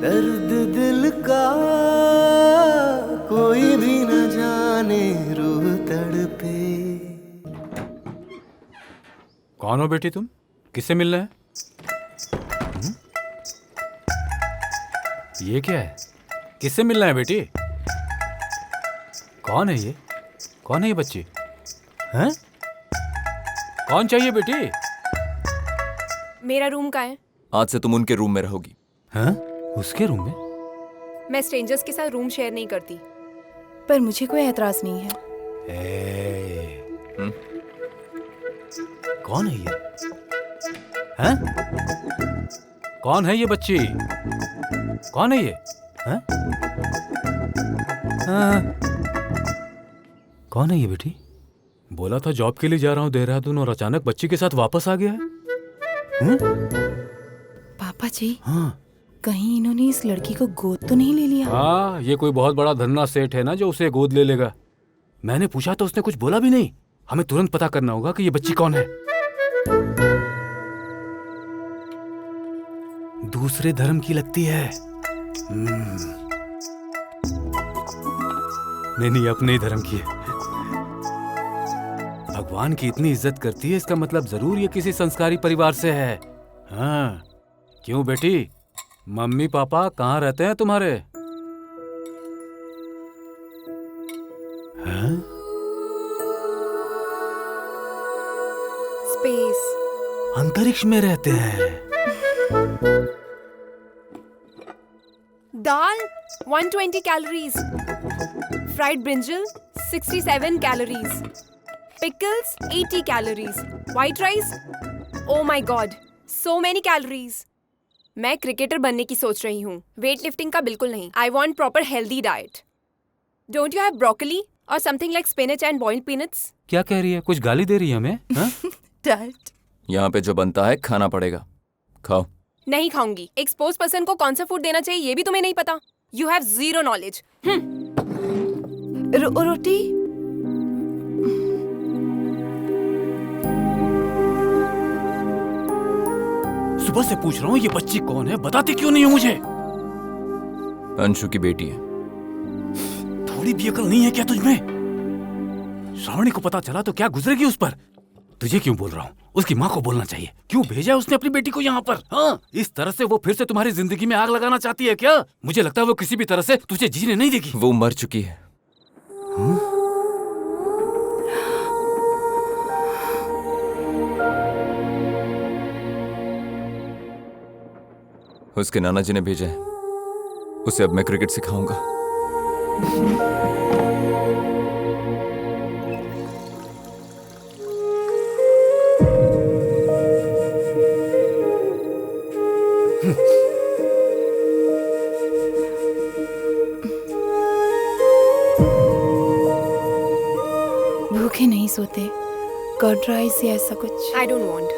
दर्द दिल का कोई भी न जाने, रूह तड़पे। कौन हो बेटी तुम? किससे मिलना है? ये क्या है? किससे मिलना है बेटी? कौन है ये? कौन है ये बच्ची? हैं? कौन चाहिए बेटी? मेरा रूम का है। आज से तुम उनके रूम में रहोगी। हैं? उसके रूम में? मैं स्ट्रेंजर्स के साथ रूम शेयर नहीं करती। पर मुझे कोई एतराज नहीं है। कौन है ये? हैं? कौन है ये बच्ची? कौन है ये? हैं? कौन है ये बेटी? बोला था जॉब के लिए जा रहा हूँ देहरादून और अचानक बच्ची के साथ वापस आ गया है। पापा जी, हाँ कहीं इन्होंने इस लड़की को गोद तो नहीं ले लिया? हाँ, ये कोई बहुत बड़ा धन्ना सेठ है ना जो उसे गोद ले लेगा। मैंने पूछा तो उसने कुछ बोला भी नहीं। हमें तुरंत पता करना होगा कि ये बच्ची कौन है। दूसरे धर्म की लगती है। नहीं, अपने ही धर्म की है। भगवान की इतनी इज्जत करती है, इसका मतलब जरूर ये किसी संस्कारी परिवार से है। हाँ, क्यों बेटी? मम्मी पापा कहाँ रहते हैं तुम्हारे? हैं? स्पेस। अंतरिक्ष में रहते हैं। दाल 120 calories, fried brinjal 67 calories, pickles 80 calories, white rice, oh my God, so many calories. मैं क्रिकेटर बनने की सोच रही हूँ, वेट लिफ्टिंग का बिल्कुल नहीं। I want proper healthy diet. Don't you have broccoli और something like spinach and boiled peanuts? क्या कह रही है? कुछ गाली दे रही है हमें? हाँ? डैड, यहाँ पे जो बनता है खाना पड़ेगा, खाओ। नहीं खाऊंगी। एक स्पोर्ट्स पर्सन को कौन सा फूड देना चाहिए ये भी तुम्हें नहीं पता। You have zero knowledge. रोटी? सुबह से पूछ रहा हूँ ये बच्ची कौन है, बताती क्यों नहीं हो मुझे? अंशु की बेटी है। थोड़ी भी अकल नहीं है क्या तुझमें? श्रावणी को पता चला तो क्या गुजरेगी उस पर? तुझे क्यों बोल रहा हूँ, उसकी माँ को बोलना चाहिए। क्यों भेजा है उसने अपनी बेटी को यहाँ पर? हाँ, इस तरह से वो फिर से तुम्हारी जिंदगी में आग लगाना चाहती है क्या? मुझे लगता है वो किसी भी तरह से तुझे जीने नहीं देगी। वो मर चुकी है। उसके नाना जी ने भेजा है। उसे अब मैं क्रिकेट सिखाऊंगा। भूखे नहीं सोते, कर्ड राइस या ऐसा कुछ? I don't want.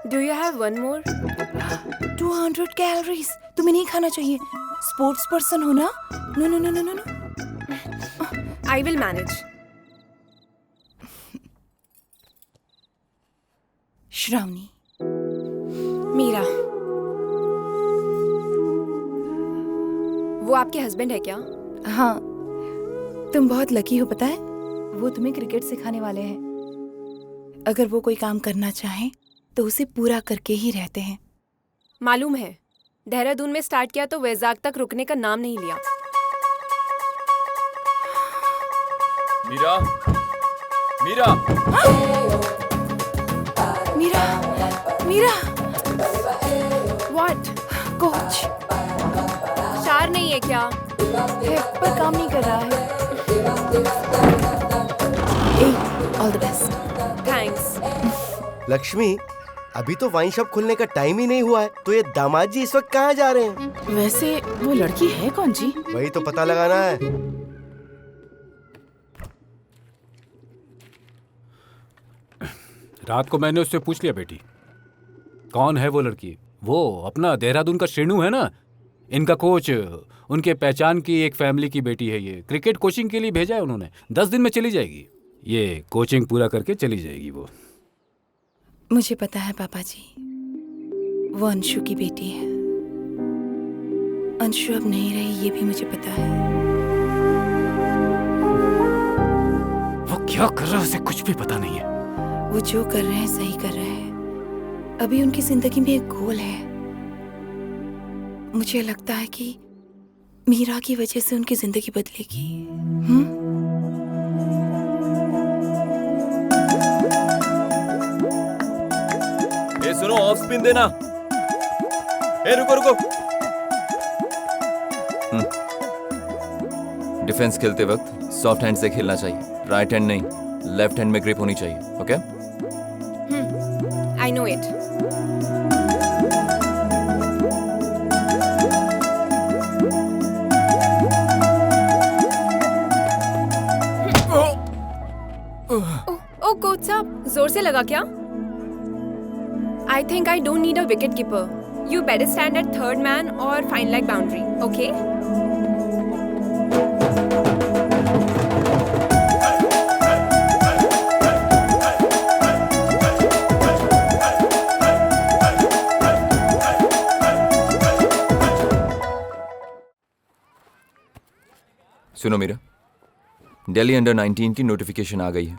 Do you have one more? 200 calories. तुम्हें नहीं खाना चाहिए। स्पोर्ट्स पर्सन हो ना? No no no no no. I will manage. Shravani, Meera. वो आपके हस्बैंड है क्या? हाँ, तुम बहुत लकी हो पता है। वो तुम्हें क्रिकेट सिखाने वाले हैं। अगर वो कोई काम करना चाहें तो उसे पूरा करके ही रहते हैं। मालूम है, देहरादून में स्टार्ट किया तो वैजाग तक रुकने का नाम नहीं लिया। मीरा, मीरा, मीरा, मीरा। What? कोच शार नहीं है क्या? हेड पर काम नहीं कर रहा है। All the best. Thanks. Lakshmi, अभी तो वाइन शॉप खुलने का टाइम ही नहीं हुआ है, तो ये दामाद जी इस वक्त कहाँ जा रहे हैं? वैसे वो लड़की है कौन जी? वही तो पता लगाना है। रात को मैंने उससे पूछ लिया बेटी, कौन है वो लड़की? वो अपना देहरादून का श्रेणु है ना, इनका कोच, उनके पहचान की एक फैमिली की बेटी है। ये क्रिकेट कोचिंग के लिए भेजा है उन्होंने, 10 दिन में चली जाएगी। ये कोचिंग पूरा करके चली जाएगी वो। मुझे पता है पापा जी, वो अंशु की बेटी है। अंशु अब नहीं रही, ये भी मुझे पता है। वो क्या कर रहा है उसे कुछ भी पता नहीं है। वो जो कर रहे हैं सही कर रहे हैं। अभी उनकी जिंदगी में एक गोल है। मुझे लगता है कि मीरा की वजह से उनकी जिंदगी बदलेगी। ए सुनो, ऑफ स्पिन देना। ए रुको रुको। डिफेंस खेलते वक्त सॉफ्ट हैंड से खेलना चाहिए, राइट हैंड नहीं, लेफ्ट हैंड में ग्रिप होनी चाहिए। ओके? I know it. ओ कोच साहब, जोर से लगा क्या? I think I don't need a wicket keeper. You better stand at third man or fine leg boundary, okay? सुनो मीरा, दिल्ली अंडर 19 की नोटिफिकेशन आ गई है।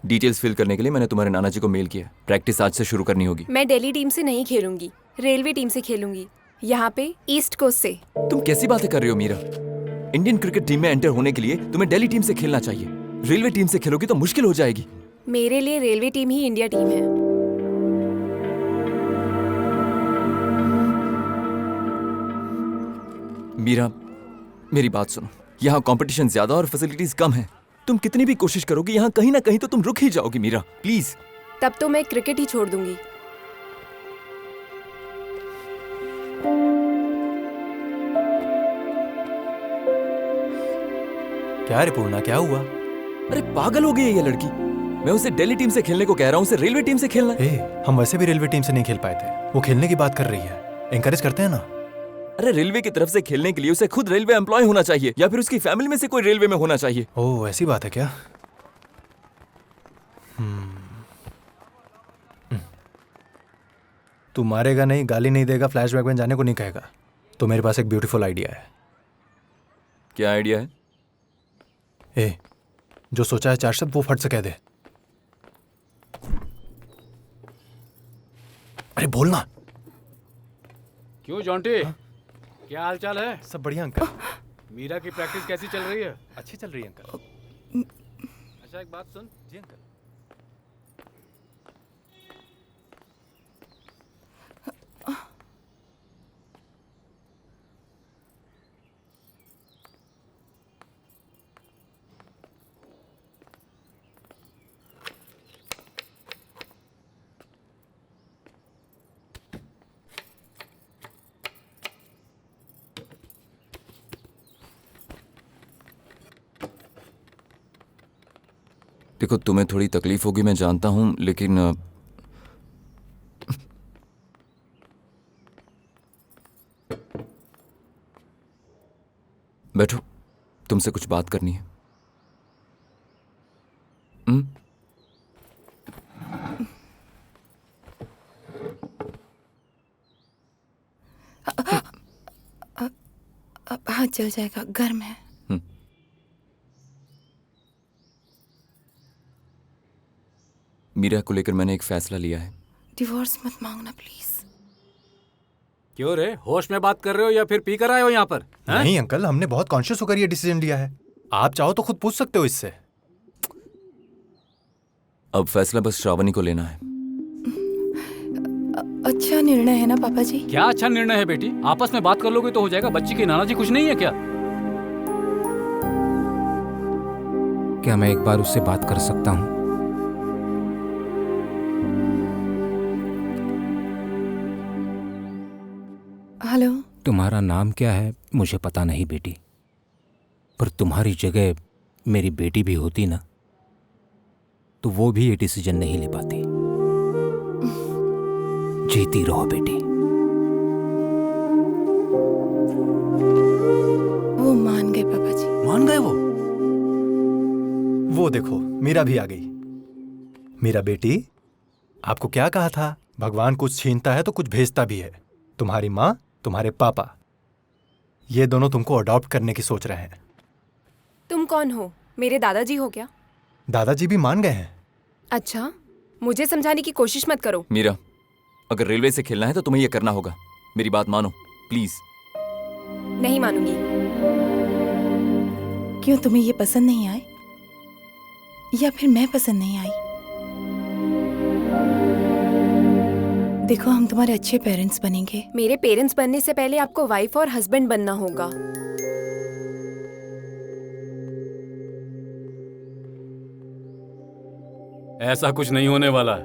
डिटेल्स फिल करने के लिए मैंने तुम्हारे नाना जी को मेल किया। प्रैक्टिस आज से शुरू करनी होगी। मैं दिल्ली टीम से नहीं खेलूंगी, रेलवे टीम से खेलूंगी, यहाँ पे ईस्ट कोस्ट से। तुम कैसी बातें कर रही हो मीरा? इंडियन क्रिकेट टीम में एंटर होने के लिए तुम्हें दिल्ली टीम से खेलना चाहिए। रेलवे टीम से खेलोगी तो मुश्किल हो जाएगी। मेरे लिए रेलवे टीम ही इंडिया टीम है। मीरा, मेरी बात सुनो। यहाँ कंपटीशन ज्यादा और फैसिलिटीज कम है। तुम कितनी भी कोशिश करोगी, यहाँ कहीं ना कहीं तो तुम रुक ही जाओगी मीरा, प्लीज। तब तो मैं क्रिकेट ही छोड़ दूंगी। क्या रे पूर्णा, क्या हुआ? अरे पागल हो गई है ये लड़की। मैं उसे दिल्ली टीम से खेलने को कह रहा हूँ, उसे रेलवे टीम से खेलना है। हम वैसे भी रेलवे टीम से नहीं खेल पाए थे, वो खेलने की बात कर रही है। एनकरेज करते हैं ना। अरे रेलवे की तरफ से खेलने के लिए उसे खुद रेलवे एम्प्लॉय होना चाहिए, या फिर उसकी फैमिली में से कोई रेलवे में होना चाहिए। ओह, ऐसी बात है क्या? तू मारेगा नहीं, गाली नहीं देगा, फ्लैशबैक में जाने को नहीं कहेगा, तो मेरे पास एक ब्यूटीफुल आइडिया है। क्या आइडिया है? ए, जो सोचा है 4 शब्द वो फट से कह दे। अरे बोलना। क्यों जॉन्टी, क्या हाल चाल है? सब बढ़िया अंकल। मीरा की प्रैक्टिस कैसी चल रही है? अच्छी चल रही है अंकल। अच्छा एक बात सुन। जी अंकल। देखो, तुम्हें थोड़ी तकलीफ होगी मैं जानता हूं, लेकिन बैठो, तुमसे कुछ बात करनी है। हाँ, चल जाएगा, गर्म है। मीरा को लेकर मैंने एक फैसला लिया है। डिवोर्स मत मांगना प्लीज। क्यों रे, होश में बात कर रहे हो या फिर पी कर आए हो यहाँ पर? नहीं अंकल, हमने बहुत कॉन्शियस होकर ये डिसीजन लिया है। आप चाहो तो खुद पूछ सकते हो इससे। अब फैसला बस श्रावणी को लेना है। अच्छा निर्णय है ना पापा जी? क्या अच्छा निर्णय है बेटी, आपस में बात कर लोगे तो हो जाएगा। बच्ची के नाना जी कुछ नहीं है क्या? क्या मैं एक बार उससे बात कर सकता हूँ? हेलो। तुम्हारा नाम क्या है मुझे पता नहीं बेटी, पर तुम्हारी जगह मेरी बेटी भी होती ना तो वो भी ये डिसीजन नहीं ले पाती। जीती रहो बेटी। वो मान गए पापा जी। मान गए वो देखो मीरा भी आ गई। मीरा बेटी, आपको क्या कहा था, भगवान कुछ छीनता है तो कुछ भेजता भी है। तुम्हारी माँ, तुम्हारे पापा, ये दोनों तुमको अडॉप्ट करने की सोच रहे हैं। तुम कौन हो? मेरे दादाजी हो क्या? दादाजी भी मान गए हैं। अच्छा, मुझे समझाने की कोशिश मत करो। मीरा, अगर रेलवे से खेलना है तो तुम्हें ये करना होगा। मेरी बात मानो प्लीज। नहीं मानूंगी। क्यों, तुम्हें ये पसंद नहीं आए या फिर मैं पसंद नहीं आई? देखो, हम तुम्हारे अच्छे पेरेंट्स बनेंगे। मेरे पेरेंट्स बनने से पहले आपको वाइफ और हस्बैंड बनना होगा। ऐसा कुछ नहीं होने वाला है,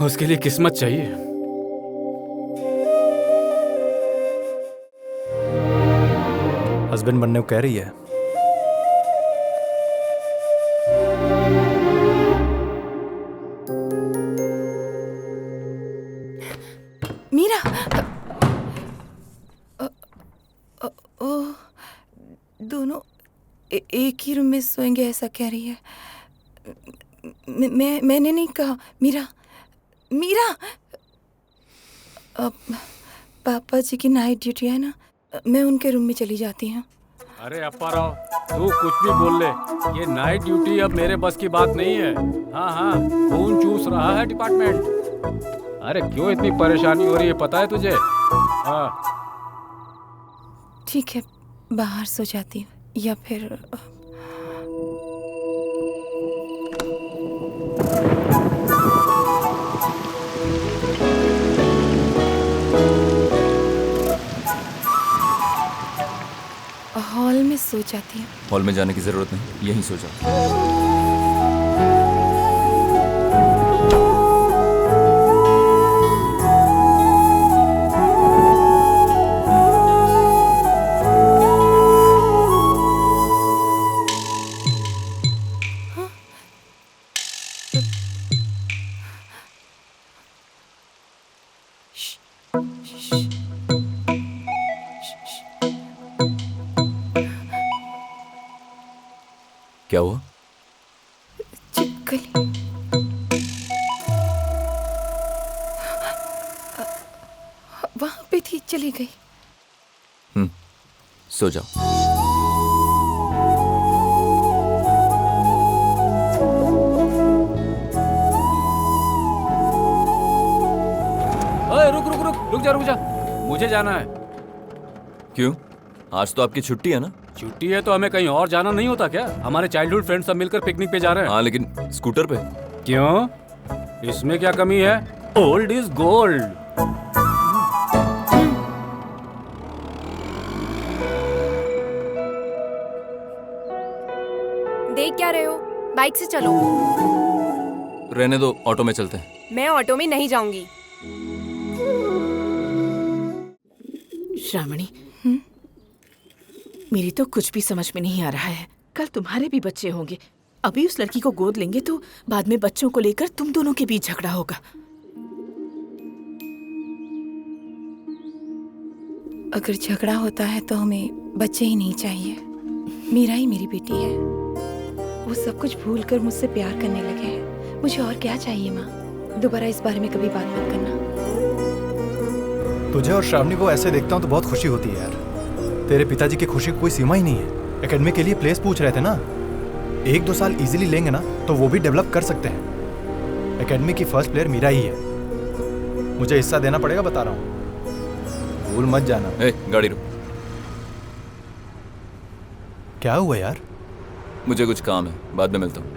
उसके लिए किस्मत चाहिए। हस्बैंड बनने को कह रही है। मीरा, दोनों एक ही रूम में सोएंगे ऐसा कह रही है। मैंने नहीं कहा। मीरा, पापा जी की नाइट ड्यूटी है ना, मैं उनके रूम में चली जाती हूँ। अरे अप्पा राव, तू कुछ भी बोल ले, ये नाइट ड्यूटी अब मेरे बस की बात नहीं है। हाँ हाँ, खून चूस रहा है डिपार्टमेंट। अरे क्यों इतनी परेशानी हो रही है पता है तुझे? हाँ ठीक है, बाहर सो जाती हूँ या फिर हॉल में सो जाती हूँ। हॉल में जाने की जरूरत नहीं, यहीं सो जाओ। क्या हुआ? चिपकली। वहां पे थी, चली गई। सो जाओ। ओए, रुक जा, मुझे जाना है। क्यों? आज तो आपकी छुट्टी है ना? छुट्टी है तो हमें कहीं और जाना नहीं होता क्या? हमारे चाइल्डहुड फ्रेंड सब मिलकर पिकनिक पे जा रहे हैं। हाँ, लेकिन स्कूटर पे। क्यों? इसमें क्या कमी है? Old is gold. देख क्या रहे हो? बाइक से चलो। रहने दो, ऑटो में चलते हैं। मैं ऑटो में नहीं जाऊंगी। श्रावणी, मेरी तो कुछ भी समझ में नहीं आ रहा है। कल तुम्हारे भी बच्चे होंगे, अभी उस लड़की को गोद लेंगे तो बाद में बच्चों को लेकर तुम दोनों के बीच झगड़ा होगा। अगर झगड़ा होता है तो हमें बच्चे ही नहीं चाहिए। मीरा ही मेरी बेटी है। वो सब कुछ भूल कर मुझसे प्यार करने लगे हैं। मुझे और क्या चाहिए माँ? दोबारा इस बारे में कभी बात मत करना। तुझे और श्रावणी को ऐसे देखता हूँ तो बहुत खुशी होती है यार। तेरे पिताजी की खुशी की कोई सीमा ही नहीं है। एकेडमी के लिए प्लेस पूछ रहे थे ना, 1-2 साल इजीली लेंगे ना तो वो भी डेवलप कर सकते हैं। एकेडमी की फर्स्ट प्लेयर मीरा ही है। मुझे हिस्सा देना पड़ेगा, बता रहा हूँ, भूल मत जाना। गाड़ी रुक। क्या हुआ यार? मुझे कुछ काम है, बाद में मिलता हूँ।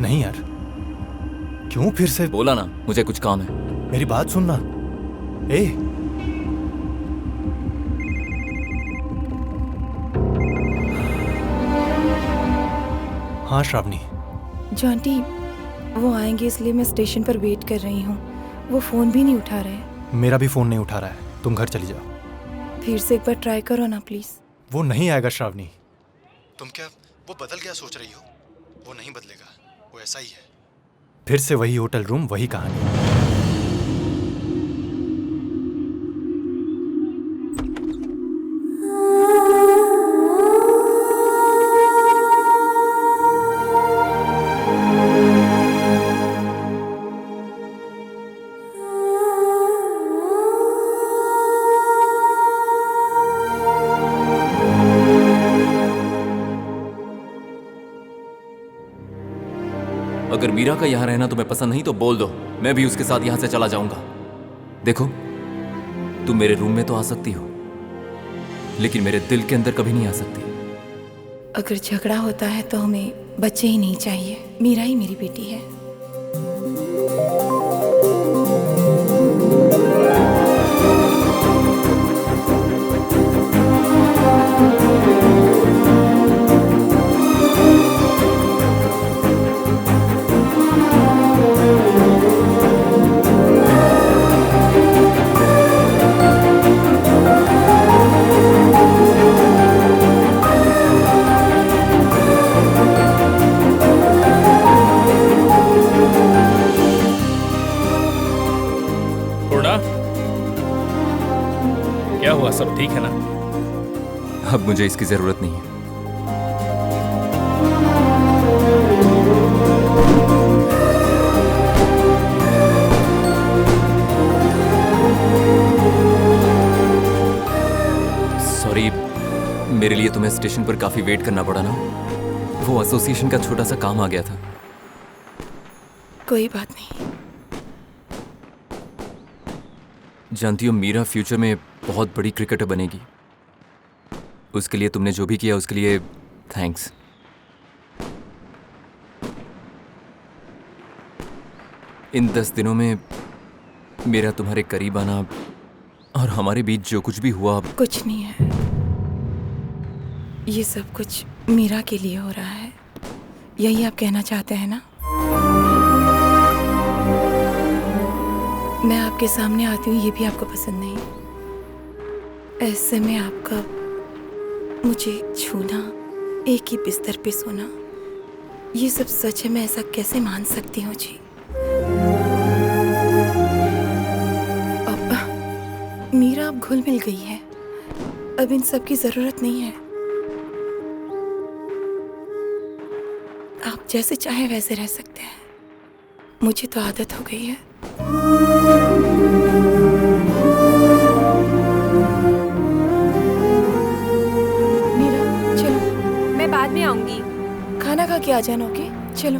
नहीं यार, क्यों फिर से? बोला ना, मुझे कुछ काम है। मेरी बात सुनना। हाँ श्रावणी। जॉन्टी, वो आएंगे इसलिए मैं स्टेशन पर वेट कर रही हूँ। वो फ़ोन भी नहीं उठा रहे। मेरा भी फ़ोन नहीं उठा रहा है। तुम घर चली जाओ। फिर से एक बार ट्राई करो ना प्लीज़। वो नहीं आएगा श्रावणी। तुम क्या वो बदल गया सोच रही हो? वो नहीं बदलेगा, वो ऐसा ही है। फिर से वही होटल रूम, वही कहानी। अगर मीरा का यहाँ रहना तुम्हें पसंद नहीं तो बोल दो, मैं भी उसके साथ यहाँ से चला जाऊंगा। देखो, तुम मेरे रूम में तो आ सकती हो, लेकिन मेरे दिल के अंदर कभी नहीं आ सकती। अगर झगड़ा होता है तो हमें बच्चे ही नहीं चाहिए। मीरा ही मेरी बेटी है। क्या हुआ, सब ठीक है ना? अब मुझे इसकी जरूरत नहीं है। सॉरी, मेरे लिए तुम्हें स्टेशन पर काफी वेट करना पड़ा ना। वो एसोसिएशन का छोटा सा काम आ गया था। कोई बात नहीं। जानती हो, मीरा फ्यूचर में बहुत बड़ी क्रिकेटर बनेगी। उसके लिए तुमने जो भी किया उसके लिए थैंक्स। इन 10 दिनों में मेरा तुम्हारे करीब आना और हमारे बीच जो कुछ भी हुआ, कुछ नहीं है। ये सब कुछ मीरा के लिए हो रहा है, यही आप कहना चाहते हैं ना? मैं आपके सामने आती हूँ, ये भी आपको पसंद नहीं। ऐसे में आपका मुझे छूना, एक ही बिस्तर पे सोना, ये सब सच है। मैं ऐसा कैसे मान सकती हूँ जी? अब मीरा अब घुल मिल गई है, अब इन सब की जरूरत नहीं है। आप जैसे चाहे वैसे रह सकते हैं, मुझे तो आदत हो गई है। मीरा चलो। मैं बाद में आऊंगी। खाना खा के आ जाना, ओके? चलो।